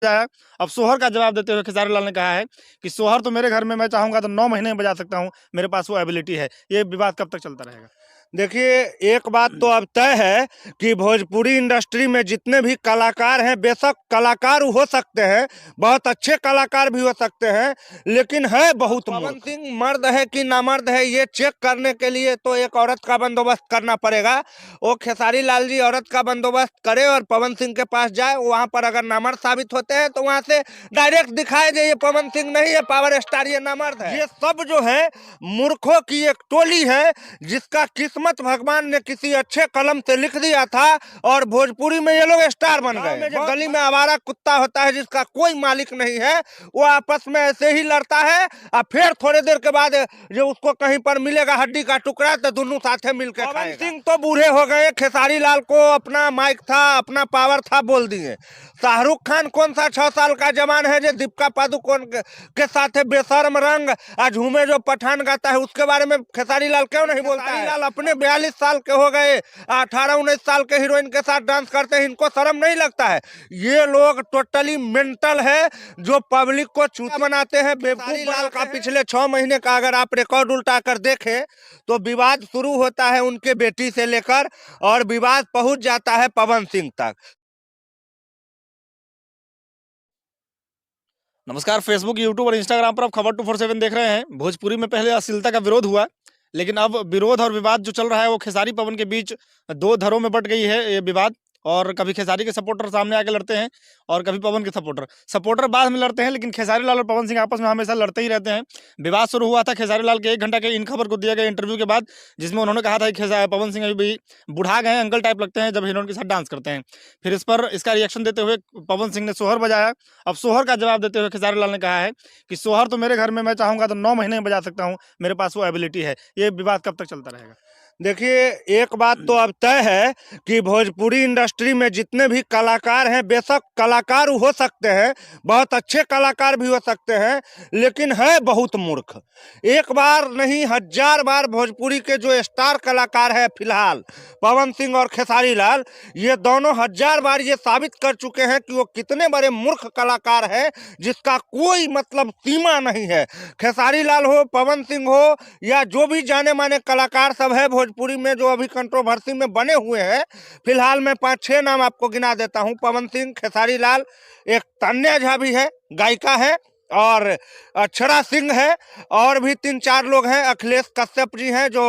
जाए। अब सोहर का जवाब देते हुए खेसारी लाल ने कहा है कि सोहर तो मेरे घर में मैं चाहूंगा तो 9 महीने में बजा सकता हूं, मेरे पास वो एबिलिटी है। ये विवाद कब तक चलता रहेगा? देखिए, एक बात तो अब तय है कि भोजपुरी इंडस्ट्री में जितने भी कलाकार हैं, बेशक कलाकार हो सकते हैं, बहुत अच्छे कलाकार भी हो सकते हैं, लेकिन है बहुत पवन सिंह मर्द है कि नामर्द है, ये चेक करने के लिए तो एक औरत का बंदोबस्त करना पड़ेगा। वो खेसारी लाल जी औरत का बंदोबस्त करे और पवन सिंह के पास जाए। वहां पर अगर नामर्द साबित होते हैं तो वहां से डायरेक्ट दिखाए ये पवन सिंह नहीं है, पावर स्टार ये नामर्द है। ये सब जो है मूर्खों की एक टोली है, जिसका किस्मत भगवान ने किसी अच्छे कलम से लिख दिया था और भोजपुरी में ये लोग स्टार बन गए। जो गली में आवारा कुत्ता होता है जिसका कोई मालिक नहीं है, वो आपस में ऐसे ही लड़ता है और फिर थोड़ी देर के बाद जो उसको कहीं पर मिलेगा हड्डी का टुकड़ा तो दोनों साथे मिलकर खाएगा। पवन सिंह तो बूढ़े हो गए, खेसारी लाल को अपना माइक था, अपना पावर था, बोल दिए। शाहरुख खान कौन सा 6 साल का जवान है जो दीपिका पादुकोण के साथ बेशर्म रंग आज झूमे जो पठान गाता है, उसके बारे में खेसारी लाल क्यों नहीं बोलता है? लाल अपने 42 साल के हो गए, 18-19 साल के हीरोइन के साथ डांस करते हैं, इनको शर्म नहीं लगता है? ये लोग टोटली मेंटल है, जो पब्लिक को चूतिया बनाते हैं, बेवकूफ। लाल का पिछले 6 महीने का अगर आप रिकॉर्ड उल्टा कर देखें तो विवाद शुरू होता है उनके बेटी से लेकर और विवाद पहुंच जाता है पवन सिंह तक। नमस्कार, फेसबुक, यूट्यूब और इंस्टाग्राम पर आप खबर 247 देख रहे हैं। भोजपुरी में पहले अश्लीलता का विरोध हुआ, लेकिन अब विरोध और विवाद जो चल रहा है वो खेसारी पवन के बीच दो धड़ों में बट गई है ये विवाद। और कभी खेसारी के सपोर्टर सामने आके लड़ते हैं और कभी पवन के सपोर्टर बाद में लड़ते हैं, लेकिन खेसारी लाल और पवन सिंह आपस में हमेशा लड़ते ही रहते हैं। विवाद शुरू हुआ था खेसारी लाल के 1 घंटा के इन खबर को दिए गए इंटरव्यू के बाद, जिसमें उन्होंने कहा था कि पवन सिंह अभी भी बुढ़ा गए हैं, अंकल टाइप लगते हैं जब हीरोइन के साथ डांस करते हैं। फिर इस पर इसका रिएक्शन देते हुए पवन सिंह ने सोहर बजाया। अब सोहर का जवाब देते हुए खेसारी लाल ने कहा है कि सोहर तो मेरे घर में मैं चाहूंगा तो 9 महीने में बजा सकता हूँ, मेरे पास वो एबिलिटी है। ये विवाद कब तक चलता रहेगा? देखिए, एक बात तो अब तय है कि भोजपुरी इंडस्ट्री में जितने भी कलाकार हैं, बेशक कलाकार हो सकते हैं, बहुत अच्छे कलाकार भी हो सकते हैं, लेकिन है बहुत मूर्ख। एक बार नहीं 1000 बार भोजपुरी के जो स्टार कलाकार है फिलहाल पवन सिंह और खेसारी लाल, ये दोनों 1000 बार ये साबित कर चुके हैं कि वो कितने बड़े मूर्ख कलाकार हैं, जिसका कोई मतलब सीमा नहीं है। खेसारी लाल हो, पवन सिंह हो या जो भी जाने माने कलाकार सब है भोजपुरी में जो अभी कंट्रोवर्सी में बने हुए हैं, फिलहाल मैं 5-6 नाम आपको गिना देता हूं। पवन सिंह, खेसारी लाल, एक तान्या झा भी है, गायिका है, और अक्षरा सिंह है, और भी 3-4 लोग हैं। अखिलेश कश्यप जी हैं जो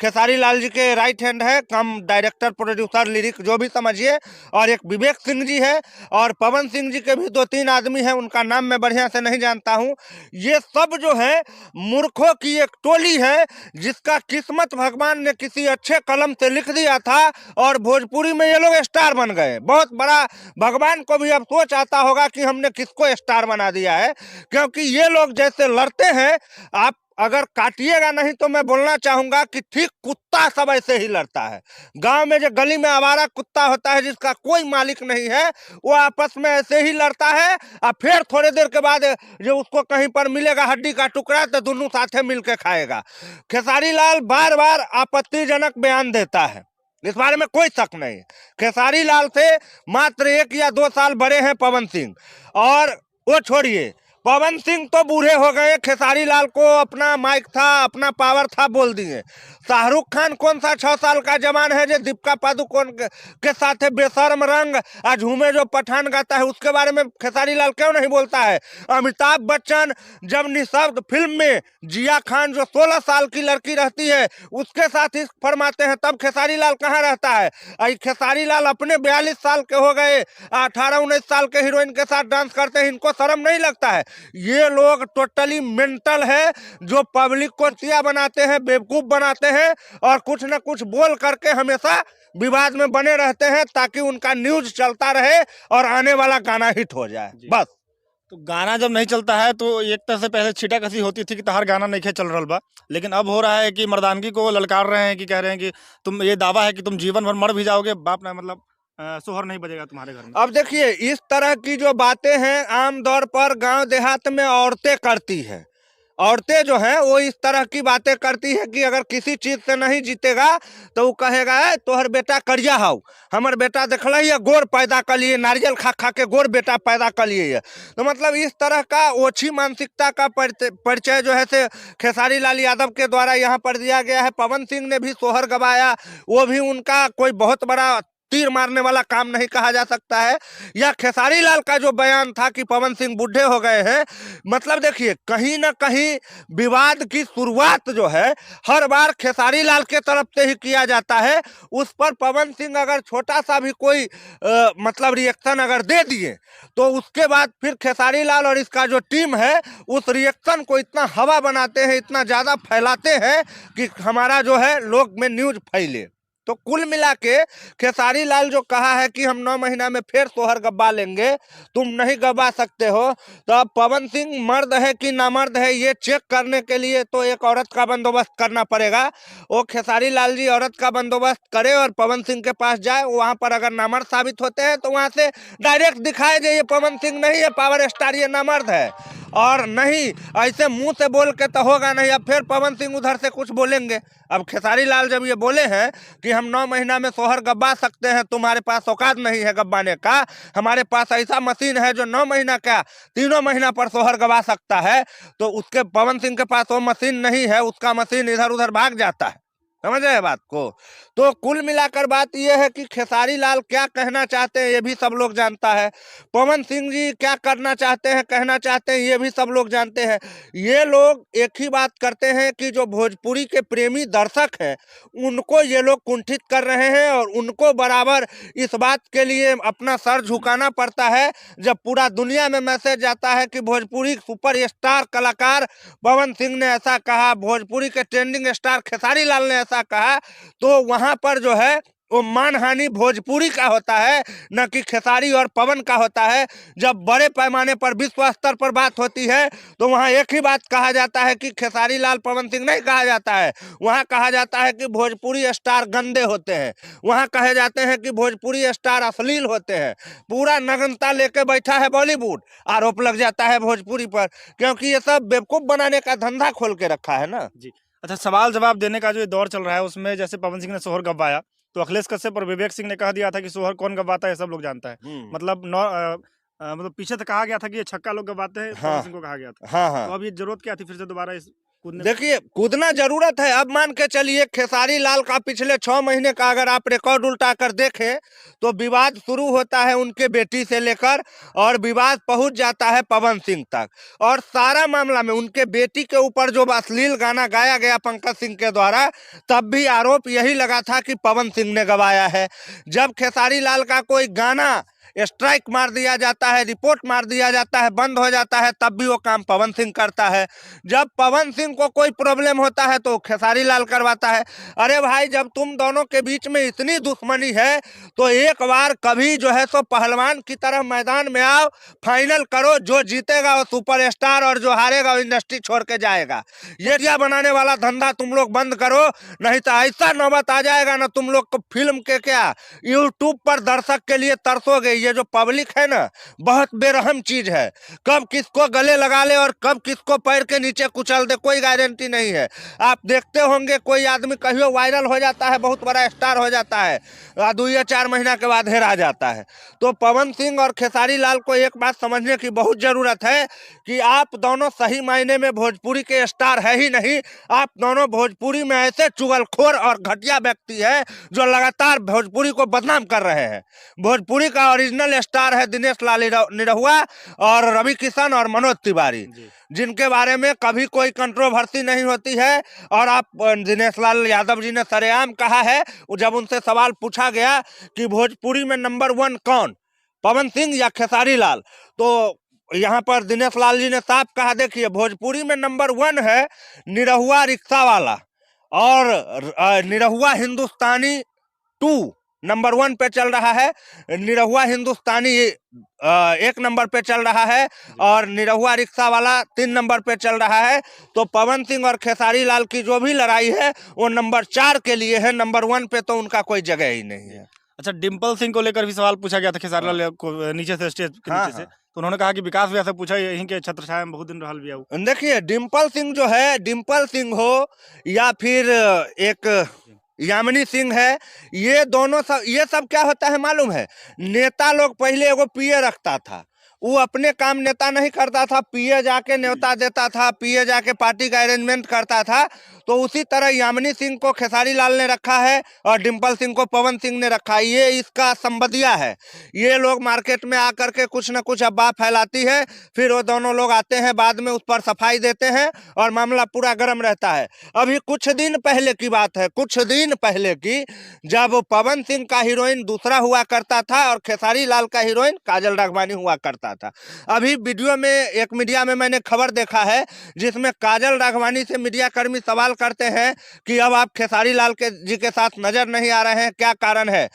खेसारी लाल जी के राइट हैंड है, कम डायरेक्टर, प्रोड्यूसर, लिरिक जो भी समझिए, और एक विवेक सिंह जी है, और पवन सिंह जी के भी 2-3 आदमी हैं, उनका नाम मैं बढ़िया से नहीं जानता हूं। ये सब जो है मूर्खों की एक टोली है, जिसका किस्मत भगवान ने किसी अच्छे कलम से लिख दिया था और भोजपुरी में ये लोग स्टार बन गए। बहुत बड़ा भगवान को भी अब सोच आता होगा कि हमने किसको स्टार बना दिया है, क्योंकि ये लोग जैसे लड़ते हैं, आप अगर काटिएगा नहीं तो मैं बोलना चाहूंगा कि ठीक कुत्ता सब ऐसे ही लड़ता है। गांव में जो गली में आवारा कुत्ता होता है जिसका कोई मालिक नहीं है, वो आपस में ऐसे ही लड़ता है और फिर थोड़ी देर के बाद जो उसको कहीं पर मिलेगा हड्डी का टुकड़ा तो दोनों साथे मिलकर खाएगा। खेसारी लाल बार बार आपत्तिजनक बयान देता है, इस बारे में कोई शक नहीं। खेसारी लाल से मात्र 1 या 2 साल बड़े हैं पवन सिंह, और वो छोड़िए, पवन सिंह तो बूढ़े हो गए, खेसारी लाल को अपना माइक था, अपना पावर था, बोल दिए। शाहरुख खान कौन सा 6 साल का जवान है जो दीपिका पादुकोण के साथ बेशर्म रंग आज झूमे जो पठान गाता है, उसके बारे में खेसारी लाल क्यों नहीं बोलता है? अमिताभ बच्चन जब निःशब्द फिल्म में जिया खान जो 16 साल की लड़की रहती है उसके साथ ही फरमाते हैं, तब खेसारी लाल कहाँ रहता है? खेसारी लाल अपने 42 साल के हो गए, 18-19 साल के हीरोइन के साथ डांस करते हैं, इनको शर्म नहीं लगता है? ये लोग टोटली मेंटल है, जो पब्लिक को चूतिया बनाते हैं, बेवकूफ बनाते हैं, और कुछ न कुछ बोल करके हमेशा विवाद में बने रहते हैं ताकि उनका न्यूज चलता रहे और आने वाला गाना हिट हो जाए, बस। तो गाना जब नहीं चलता है तो एक तरह से पहले छीटा कसी होती थी कि तहार गाना नहीं चल रहा बा, लेकिन अब हो रहा है कि मर्दानगी को ललकार रहे हैं, कि कह रहे हैं कि तुम, ये दावा है कि तुम जीवन भर मर भी जाओगे, बाप ने मतलब सोहर नहीं बजेगा तुम्हारे घर में। अब देखिए, इस तरह की जो बातें हैं आमतौर पर गांव देहात में औरतें करती है, औरतें जो हैं वो इस तरह की बातें करती है कि अगर किसी चीज से नहीं जीतेगा तो वो कहेगा है तोहर बेटा करिया हाउ, हमर बेटा देखल है गोर पैदा कर लिए, नारियल खा खा के गोर बेटा पैदा कर लिए। तो मतलब इस तरह का ओछी मानसिकता का परिचय जो है से खेसारी लाल यादव के द्वारा यहाँ पर दिया गया है। पवन सिंह ने भी सोहर गवाया, वो भी उनका कोई बहुत बड़ा तीर मारने वाला काम नहीं कहा जा सकता है। या खेसारी लाल का जो बयान था कि पवन सिंह बूढ़े हो गए हैं, मतलब देखिए कहीं ना कहीं विवाद की शुरुआत जो है हर बार खेसारी लाल के तरफ से ही किया जाता है। उस पर पवन सिंह अगर छोटा सा भी कोई मतलब रिएक्शन अगर दे दिए तो उसके बाद फिर खेसारी लाल और इसका जो टीम है उस रिएक्शन को इतना हवा बनाते हैं, इतना ज्यादा फैलाते हैं कि हमारा जो है लोग में न्यूज फैले। तो कुल मिला के खेसारी लाल जो कहा है कि हम 9 महीना में फिर सोहर गब्बा लेंगे, तुम नहीं गबा सकते हो, तो अब पवन सिंह मर्द है कि नामर्द है ये चेक करने के लिए तो एक औरत का बंदोबस्त करना पड़ेगा। वो खेसारी लाल जी औरत का बंदोबस्त करे और पवन सिंह के पास जाए, वहां पर अगर नामर्द साबित होते हैं तो वहां से डायरेक्ट दिखाए दे ये पवन सिंह नहीं है पावर स्टार, ये नामर्द है। और नहीं ऐसे मुंह से बोल के तो होगा नहीं। अब फिर पवन सिंह उधर से कुछ बोलेंगे। अब खेसारी लाल जब ये बोले हैं कि हम 9 महीना में सोहर गब्बा सकते हैं, तुम्हारे पास औकात नहीं है गब्बाने का, हमारे पास ऐसा मशीन है जो 9 महीना क्या 3 महीना पर सोहर गवा सकता है, तो उसके पवन सिंह के पास वो मशीन नहीं है, उसका मशीन इधर उधर भाग जाता है। समझ रहे बात को? तो कुल मिलाकर बात यह है कि खेसारी लाल क्या कहना चाहते हैं ये भी सब लोग जानता है, पवन सिंह जी क्या करना चाहते हैं कहना चाहते हैं ये भी सब लोग जानते हैं। ये लोग एक ही बात करते हैं कि जो भोजपुरी के प्रेमी दर्शक हैं उनको ये लोग कुंठित कर रहे हैं और उनको बराबर इस बात के लिए अपना सर झुकाना पड़ता है जब पूरा दुनिया में मैसेज जाता है कि भोजपुरी सुपर स्टार कलाकार पवन सिंह ने ऐसा कहा, भोजपुरी के ट्रेंडिंग स्टार खेसारी लाल ने ऐसा कहा, तो वहां पर जो है वो मानहानि भोजपुरी का होता है, न कि खेसारी और पवन का होता है। जब बड़े पैमाने पर विश्व स्तर पर बात होती है तो वहां एक ही बात कहा जाता है कि खेसारी लाल पवन सिंह नहीं कहा जाता है, वहां कहा जाता है कि भोजपुरी स्टार गंदे होते हैं, वहां कहे जाते हैं कि भोजपुरी स्टार अश्लील होते हैं। पूरा नग्नता लेके बैठा है बॉलीवुड, आरोप लग जाता है भोजपुरी पर, क्योंकि ये सब बेवकूफ बनाने का धंधा खोल के रखा है ना जी। अच्छा, सवाल जवाब देने का जो ये दौर चल रहा है उसमें जैसे पवन सिंह ने सोहर गवाया तो अखिलेश कश्यप और विवेक सिंह ने कह दिया था कि सोहर कौन गवाता है सब लोग जानता है। मतलब मतलब पीछे तो कहा गया था कि ये छक्का लोग गवाते हैं, हाँ, पवन सिंह को कहा गया था। हाँ हाँ। तो अब ये जरूरत क्या थी फिर से दोबारा इस कूदने? देखिए कूदना जरूरत है। अब मान के चलिए खेसारी लाल का पिछले 6 महीने का अगर आप रिकॉर्ड उल्टा कर देखें तो विवाद शुरू होता है उनके बेटी से लेकर और विवाद पहुंच जाता है पवन सिंह तक, और सारा मामला में उनके बेटी के ऊपर जो अश्लील गाना गाया गया पंकज सिंह के द्वारा, तब भी आरोप यही लगा था कि पवन सिंह ने गवाया है। जब खेसारी लाल का कोई गाना स्ट्राइक मार दिया जाता है, रिपोर्ट मार दिया जाता है, बंद हो जाता है, तब भी वो काम पवन सिंह करता है। जब पवन सिंह को कोई प्रॉब्लम होता है तो खेसारी लाल करवाता है। अरे भाई जब तुम दोनों के बीच में इतनी दुश्मनी है तो एक बार कभी जो है सो पहलवान की तरह मैदान में आओ, फाइनल करो, जो जीतेगा वो सुपरस्टार और जो हारेगा वो इंडस्ट्री छोड़ के जाएगा। ये क्या बनाने वाला धंधा तुम लोग बंद करो, नहीं तो ऐसा नौबत आ जाएगा ना तुम लोग को फिल्म के क्या यूट्यूब पर दर्शक के लिए तरसोगे। ये जो पब्लिक है ना बहुत बेरहम चीज है, कब किसको गले लगा ले और कब किसको पैर के नीचे कुचल दे कोई गारंटी नहीं है। आप देखते होंगे कोई आदमी कहियो वायरल हो जाता है, बहुत बड़ा स्टार हो जाता है, 2 या 4 महीना के बाद हेरा जाता है। तो पवन सिंह और खेसारी लाल को एक बात समझने की बहुत जरूरत है कि आप दोनों सही मायने में भोजपुरी के स्टार है ही नहीं, आप दोनों भोजपुरी में ऐसे चुगलखोर और घटिया व्यक्ति है जो लगातार भोजपुरी को बदनाम कर रहे हैं। भोजपुरी का ओरिजिनल स्टार है दिनेश लाल निरहुआ और रवि किशन और मनोज तिवारी, जिनके बारे में कभी कोई कंट्रोवर्सी नहीं होती है। और आप दिनेश लाल यादव जी ने सरेआम कहा है, जब उनसे सवाल पूछा गया कि भोजपुरी में नंबर 1 कौन, पवन सिंह या खेसारी लाल, तो यहाँ पर दिनेश लाल जी ने साफ कहा देखिए भोजपुरी में नंबर 1 है निरहुआ रिक्शा वाला, और निरहुआ हिंदुस्तानी 2 नंबर 1 पे चल रहा है, निरहुआ हिंदुस्तानी 1 नंबर पे चल रहा है, और निरहुआ रिक्शा वाला 3 नंबर पे चल रहा है। तो पवन सिंह और खेसारी लाल की जो भी लड़ाई है वो नंबर 4 के लिए है, नंबर 1 पे तो उनका कोई जगह ही नहीं है। अच्छा, डिम्पल सिंह को लेकर भी सवाल पूछा गया था खेसारी लाल को नीचे से, स्टेज के हाँ, नीचे से, हाँ। तो उन्होंने कहा कि विकास भैया से पूछा, यहीं के छत्र छाया में बहुत दिन रहल बिया उ। देखिए डिम्पल सिंह जो है, डिम्पल सिंह हो या फिर एक यामिनी सिंह है, ये सब क्या होता है मालूम है? नेता लोग पहले एगो पीए रखता था, वो अपने काम नेता नहीं करता था, पीए जाके न्योता देता था, पीए जाके पार्टी का अरेंजमेंट करता था। तो उसी तरह यामिनी सिंह को खेसारी लाल ने रखा है और डिम्पल सिंह को पवन सिंह ने रखा है। ये इसका संबंधिया है। ये लोग मार्केट में आकर के कुछ न कुछ अफवाह फैलाती है, फिर वो दोनों लोग आते हैं, बाद में उस पर सफाई देते हैं और मामला पूरा गर्म रहता है। अभी कुछ दिन पहले की बात है, कुछ दिन पहले की, जब पवन सिंह का हीरोइन दूसरा हुआ करता था और खेसारी लाल का हीरोइन काजल राघवानी हुआ करता था। अभी वीडियो में एक मीडिया में मैंने खबर देखा है जिसमें काजल राघवानी से मीडिया कर्मी सवाल करते हैं कि अब आप खेसारी लाल जी के साथ नजर नहीं आ रहे हैं, क्या कारण है?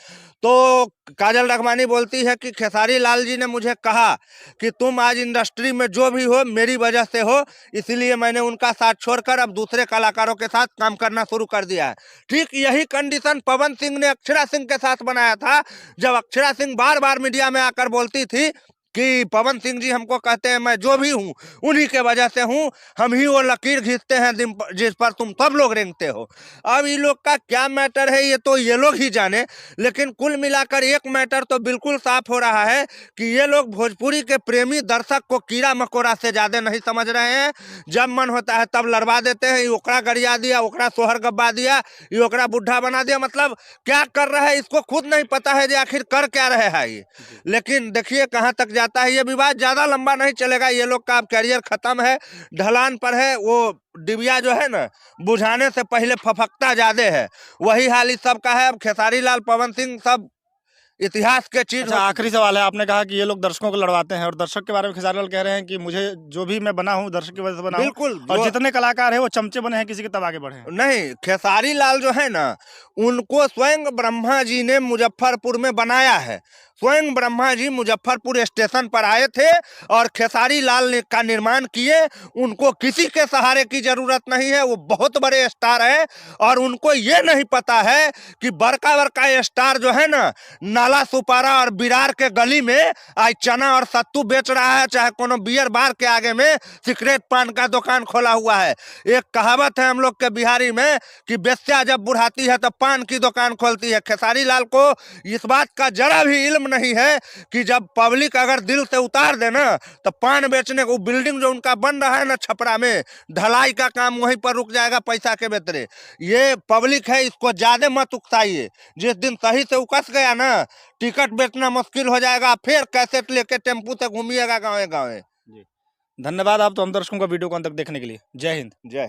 तो काजल राघवानी बोलती है कि खेसारी लाल जी ने मुझे कहा कि तुम आज इंडस्ट्री में जो भी हो मेरी वजह से हो, इसलिए मैंने उनका साथ छोड़कर अब दूसरे कलाकारों के साथ काम करना शुरू कर दिया है। ठीक यही कंडीशन पवन सिंह ने अक्षरा सिंह के साथ बनाया था, जब अक्षरा सिंह बार बार मीडिया में आकर बोलती थी कि पवन सिंह जी हमको कहते हैं मैं जो भी हूँ उन्हीं के वजह से हूँ, हम ही वो लकीर खींचते हैं जिस पर तुम सब लोग रेंगते हो। अब ये लोग का क्या मैटर है ये तो ये लोग ही जाने, लेकिन कुल मिलाकर एक मैटर तो बिल्कुल साफ हो रहा है कि ये लोग भोजपुरी के प्रेमी दर्शक को कीड़ा मकोड़ा से ज्यादा नहीं समझ रहे हैं। जब मन होता है तब लड़वा देते हैं, ये ओकरा गरिया दिया, ओकरा सोहर गब्बा दिया, ये ओकरा बुढ़ा बना दिया, मतलब क्या कर रहा है इसको खुद नहीं पता है जो आखिर कर क्या रहे है ये। लेकिन देखिए कहाँ तक जाता है ये विवाद, ज्यादा लंबा नहीं चलेगा। ये लोग का अब कैरियर खत्म है, ढलान पर है। वो डिबिया जो है ना, बुझाने से पहले फफकता ज्यादा है, वही हाल इस सब का है। अब खेसारी लाल पवन सिंह सब इतिहास के चीज। अच्छा, आखिरी सवाल है, आपने कहा कि ये लोग दर्शकों को लड़वाते हैं और दर्शक के बारे में खेसारी लाल कह रहे हैं कि मुझे जो भी मैं बना हूँ दर्शक की वजह से बना हूँ, बिल्कुल, और जितने कलाकार हैं वो चमचे बने हैं किसी के तब आगे बढ़े हैं। नहीं, खेसारी लाल जो है ना, उनको स्वयं ब्रह्मा जी ने मुजफ्फरपुर में बनाया है। स्वयं ब्रह्मा जी मुजफ्फरपुर स्टेशन पर आए थे और खेसारी लाल ने का निर्माण किए। उनको किसी के सहारे की जरूरत नहीं है, वो बहुत बड़े स्टार है और उनको ये नहीं पता है कि बड़का बड़का स्टार जो है ना, नाला सुपारा और बिरार के गली में आज चना और सत्तू बेच रहा है, चाहे कोनो बियर बार के आगे में सिगरेट पान का दुकान खोला हुआ है। एक कहावत है हम लोग के बिहारी में कि बेस्या जब बुढ़ाती है तो पान की दुकान खोलती है। खेसारी लाल को इस बात का जरा भी इल्म नहीं है कि जब पब्लिक अगर दिल से उतार दे ना तो पान बेचने को, बिल्डिंग जो उनका बन रहा है ना छपरा में, ढलाई का काम वहीं पर रुक जाएगा पैसा के बेतरे। ये पब्लिक है, इसको ज्यादा मत उकसाइए। जिस दिन सही से उकस गया ना, टिकट बेचना मुश्किल हो जाएगा, फिर कैसेट लेके टेम्पू से घूमिएगा गाँव गाँव। धन्यवाद आप तो हम दर्शकों का वीडियो को अंत तक देखने के लिए। जय हिंद। जय हिंद।